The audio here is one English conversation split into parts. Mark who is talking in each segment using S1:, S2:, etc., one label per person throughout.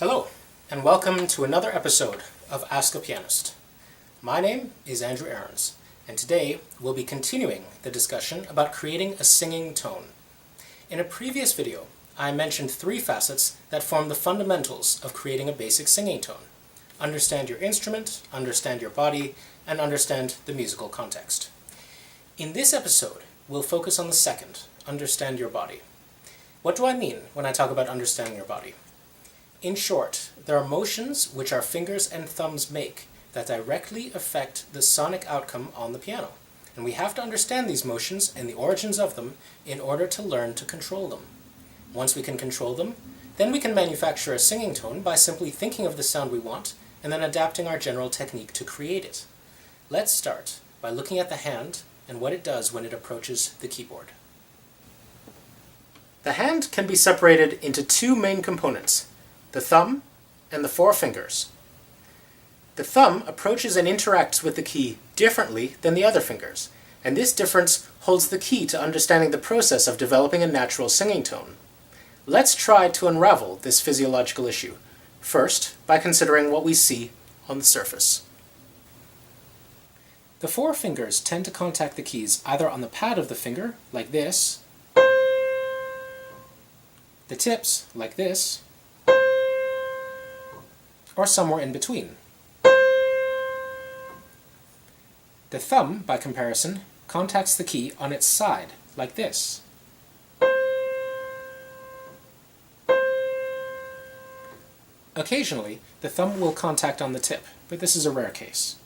S1: Hello, and welcome to another episode of Ask a Pianist. My name is Andrew Aarons, and today we'll be continuing the discussion about creating a singing tone. In a previous video, I mentioned three facets that form the fundamentals of creating a basic singing tone. Understand your instrument, understand your body, and understand the musical context. In this episode, we'll focus on the second, understand your body. What do I mean when I talk about understanding your body? In short, there are motions which our fingers and thumbs make that directly affect the sonic outcome on the piano. And we have to understand these motions and the origins of them in order to learn to control them. Once we can control them, then we can manufacture a singing tone by simply thinking of the sound we want and then adapting our general technique to create it. Let's start by looking at the hand and what it does when it approaches the keyboard. The hand can be separated into two main components, the thumb and the four fingers. The thumb approaches and interacts with the key differently than the other fingers, and this difference holds the key to understanding the process of developing a natural singing tone. Let's try to unravel this physiological issue, first by considering what we see on the surface. The four fingers tend to contact the keys either on the pad of the finger, like this, the tips, like this, or somewhere in between. The thumb, by comparison, contacts the key on its side, like this. Occasionally, the thumb will contact on the tip, but this is a rare case.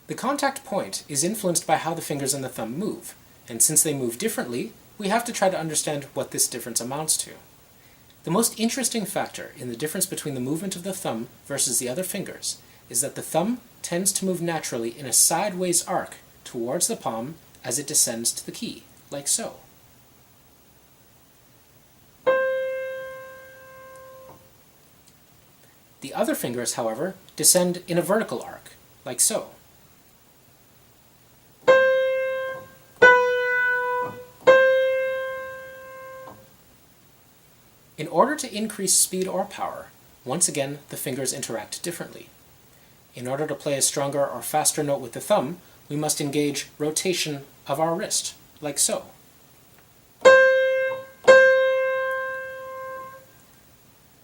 S1: The contact point is influenced by how the fingers and the thumb move, and since they move differently, we have to try to understand what this difference amounts to. The most interesting factor in the difference between the movement of the thumb versus the other fingers is that the thumb tends to move naturally in a sideways arc towards the palm as it descends to the key, like so. The other fingers, however, descend in a vertical arc, like so. In order to increase speed or power, once again the fingers interact differently. In order to play a stronger or faster note with the thumb, we must engage rotation of our wrist, like so.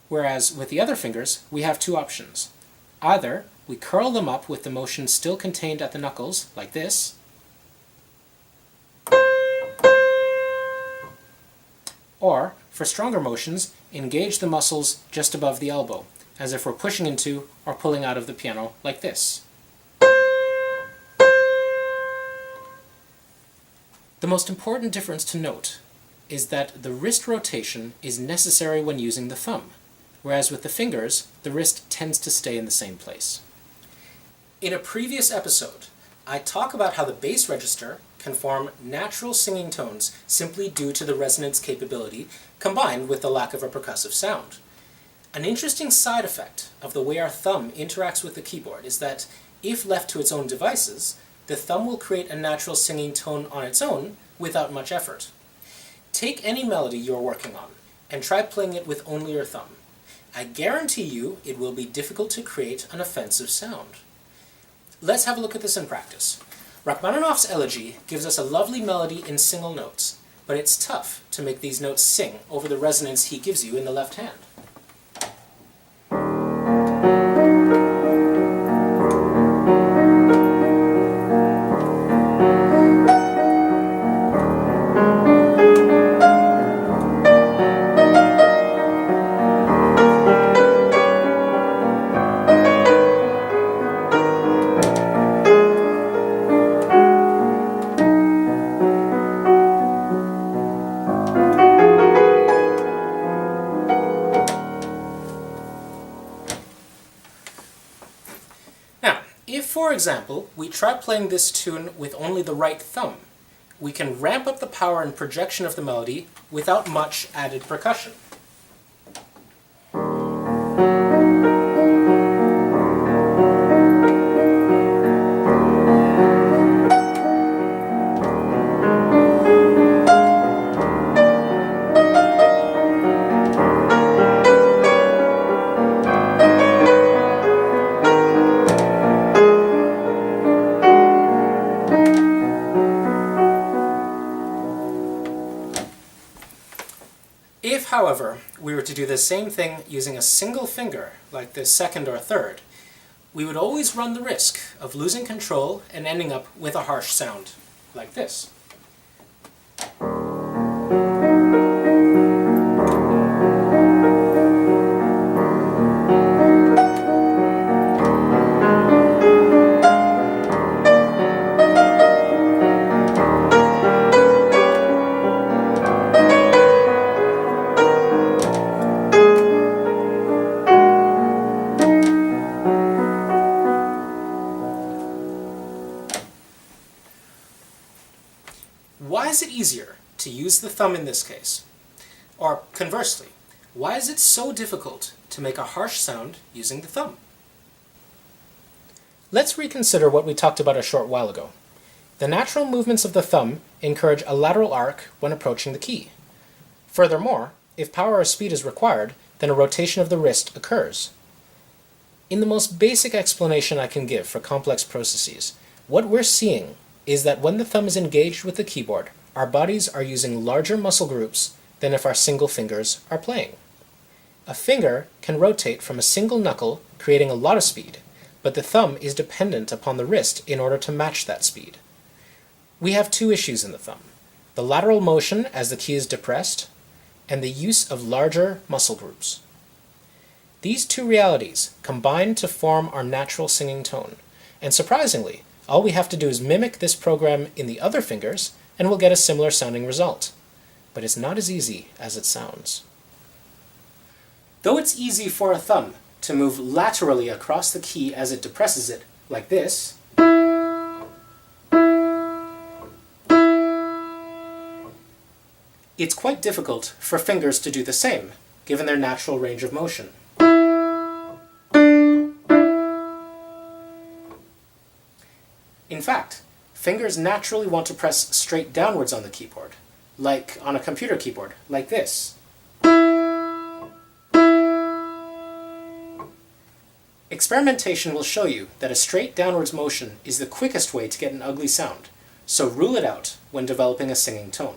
S1: Whereas with the other fingers, we have two options. Either we curl them up with the motion still contained at the knuckles, like this, or, for stronger motions, engage the muscles just above the elbow, as if we're pushing into or pulling out of the piano like this. The most important difference to note is that the wrist rotation is necessary when using the thumb, whereas with the fingers, the wrist tends to stay in the same place. In a previous episode, I talk about how the bass register can form natural singing tones simply due to the resonance capability combined with the lack of a percussive sound. An interesting side effect of the way our thumb interacts with the keyboard is that, if left to its own devices, the thumb will create a natural singing tone on its own without much effort. Take any melody you're working on and try playing it with only your thumb. I guarantee you it will be difficult to create an offensive sound. Let's have a look at this in practice. Rachmaninoff's Elegie gives us a lovely melody in single notes, but it's tough to make these notes sing over the resonance he gives you in the left hand. If, for example, we try playing this tune with only the right thumb, we can ramp up the power and projection of the melody without much added percussion. If, however, we were to do the same thing using a single finger, like the second or third, we would always run the risk of losing control and ending up with a harsh sound, like this. Why is it easier to use the thumb in this case? Or conversely, why is it so difficult to make a harsh sound using the thumb? Let's reconsider what we talked about a short while ago. The natural movements of the thumb encourage a lateral arc when approaching the key. Furthermore, if power or speed is required, then a rotation of the wrist occurs. In the most basic explanation I can give for complex processes, what we're seeing is that when the thumb is engaged with the keyboard, our bodies are using larger muscle groups than if our single fingers are playing. A finger can rotate from a single knuckle, creating a lot of speed, but the thumb is dependent upon the wrist in order to match that speed. We have two issues in the thumb: the lateral motion as the key is depressed, and the use of larger muscle groups. These two realities combine to form our natural singing tone, and surprisingly, all we have to do is mimic this program in the other fingers, and we'll get a similar sounding result. But it's not as easy as it sounds. Though it's easy for a thumb to move laterally across the key as it depresses it, like this, it's quite difficult for fingers to do the same, given their natural range of motion. In fact, fingers naturally want to press straight downwards on the keyboard, like on a computer keyboard, like this. Experimentation will show you that a straight downwards motion is the quickest way to get an ugly sound, so rule it out when developing a singing tone.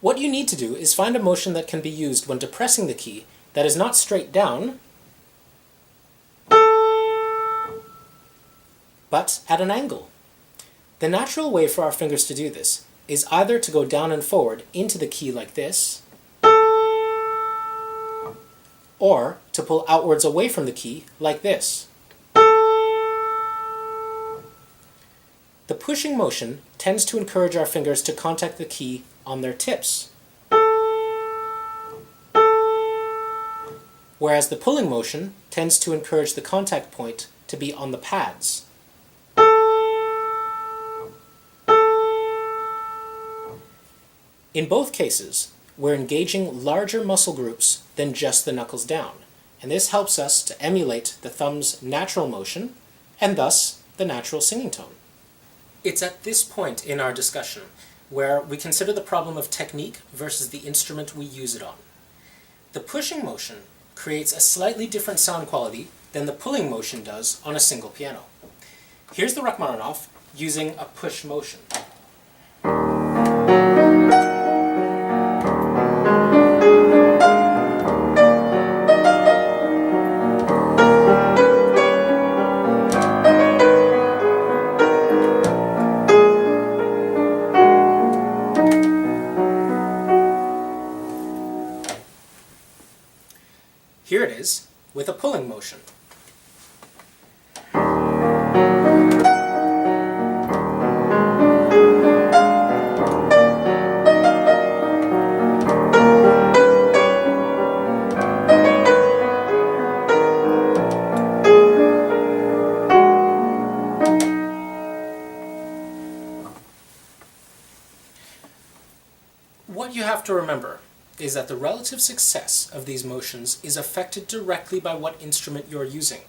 S1: What you need to do is find a motion that can be used when depressing the key that is not straight down, but at an angle. The natural way for our fingers to do this is either to go down and forward into the key like this, or to pull outwards away from the key like this. The pushing motion tends to encourage our fingers to contact the key on their tips, whereas the pulling motion tends to encourage the contact point to be on the pads. In both cases, we're engaging larger muscle groups than just the knuckles down, and this helps us to emulate the thumb's natural motion, and thus the natural singing tone. It's at this point in our discussion where we consider the problem of technique versus the instrument we use it on. The pushing motion creates a slightly different sound quality than the pulling motion does on a single piano. Here's the Rachaninoff using a push motion. Here it is, with a pulling motion. What you have to remember is that the relative success of these motions is affected directly by what instrument you're using.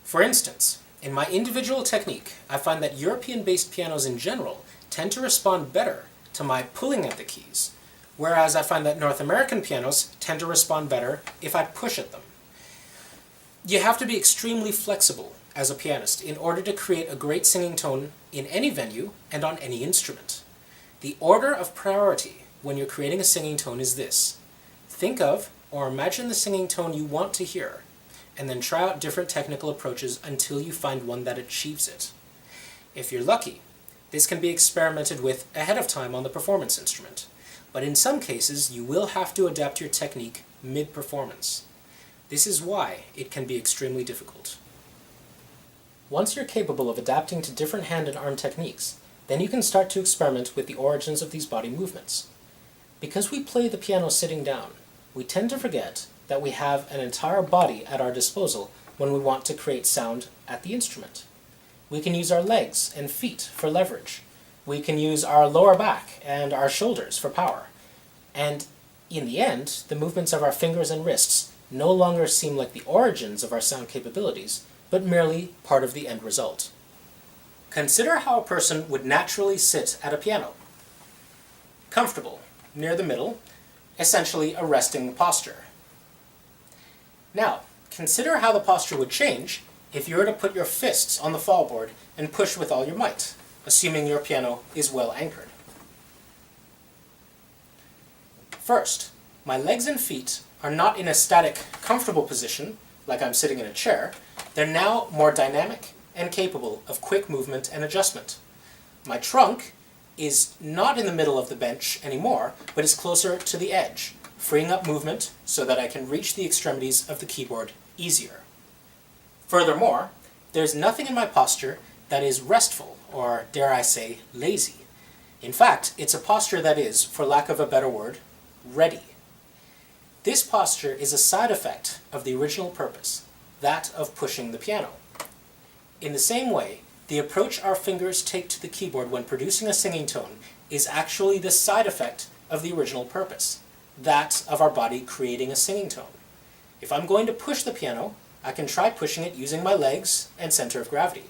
S1: For instance, in my individual technique, I find that European-based pianos in general tend to respond better to my pulling at the keys, whereas I find that North American pianos tend to respond better if I push at them. You have to be extremely flexible as a pianist in order to create a great singing tone in any venue and on any instrument. The order of priority when you're creating a singing tone is this. Think of or imagine the singing tone you want to hear, and then try out different technical approaches until you find one that achieves it. If you're lucky, this can be experimented with ahead of time on the performance instrument, but in some cases you will have to adapt your technique mid-performance. This is why it can be extremely difficult. Once you're capable of adapting to different hand and arm techniques, then you can start to experiment with the origins of these body movements. Because we play the piano sitting down, we tend to forget that we have an entire body at our disposal when we want to create sound at the instrument. We can use our legs and feet for leverage. We can use our lower back and our shoulders for power. And in the end, the movements of our fingers and wrists no longer seem like the origins of our sound capabilities, but merely part of the end result. Consider how a person would naturally sit at a piano. Comfortable, near the middle, essentially a resting posture. Now, consider how the posture would change if you were to put your fists on the fallboard and push with all your might, assuming your piano is well anchored. First, my legs and feet are not in a static, comfortable position, like I'm sitting in a chair. They're now more dynamic and capable of quick movement and adjustment. My trunk is not in the middle of the bench anymore, but is closer to the edge, freeing up movement so that I can reach the extremities of the keyboard easier. Furthermore, there's nothing in my posture that is restful, or dare I say, lazy. In fact, it's a posture that is, for lack of a better word, ready. This posture is a side effect of the original purpose, that of pushing the piano. In the same way, the approach our fingers take to the keyboard when producing a singing tone is actually the side effect of the original purpose, that of our body creating a singing tone. If I'm going to push the piano, I can try pushing it using my legs and center of gravity.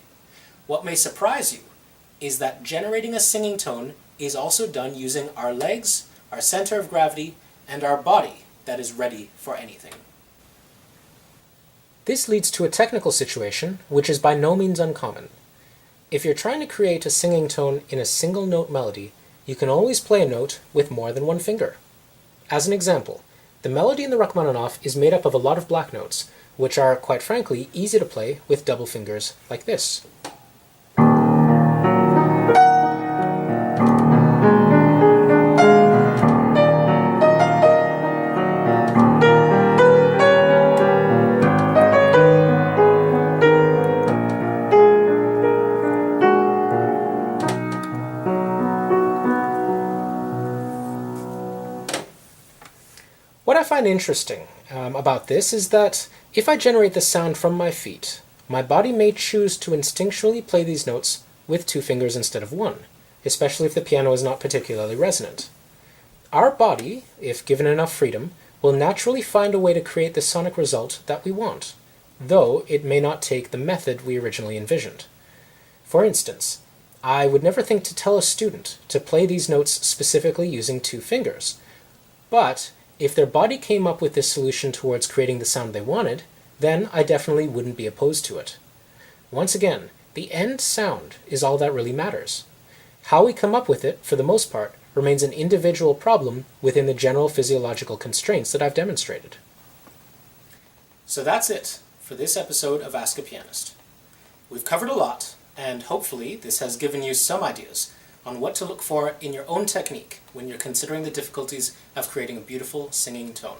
S1: What may surprise you is that generating a singing tone is also done using our legs, our center of gravity, and our body that is ready for anything. This leads to a technical situation which is by no means uncommon. If you're trying to create a singing tone in a single note melody, you can always play a note with more than one finger. As an example, the melody in the Rachmaninoff is made up of a lot of black notes, which are, quite frankly, easy to play with double fingers like this. What I find interesting about this is that if I generate the sound from my feet, my body may choose to instinctually play these notes with two fingers instead of one, especially if the piano is not particularly resonant. Our body, if given enough freedom, will naturally find a way to create the sonic result that we want, though it may not take the method we originally envisioned. For instance, I would never think to tell a student to play these notes specifically using two fingers, but if their body came up with this solution towards creating the sound they wanted, then I definitely wouldn't be opposed to it. Once again, the end sound is all that really matters. How we come up with it, for the most part, remains an individual problem within the general physiological constraints that I've demonstrated. So that's it for this episode of Ask a Pianist. We've covered a lot, and hopefully this has given you some ideas on what to look for in your own technique when you're considering the difficulties of creating a beautiful singing tone.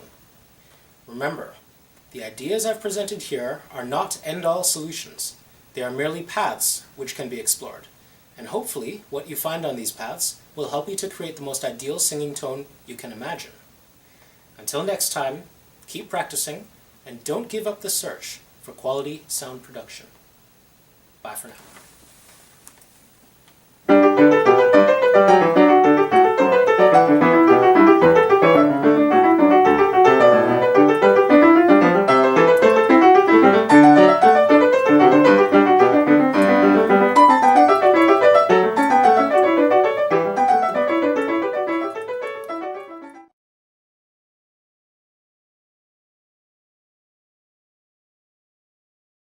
S1: Remember, the ideas I've presented here are not end-all solutions. They are merely paths which can be explored, and hopefully what you find on these paths will help you to create the most ideal singing tone you can imagine. Until next time, keep practicing, and don't give up the search for quality sound production. Bye for now.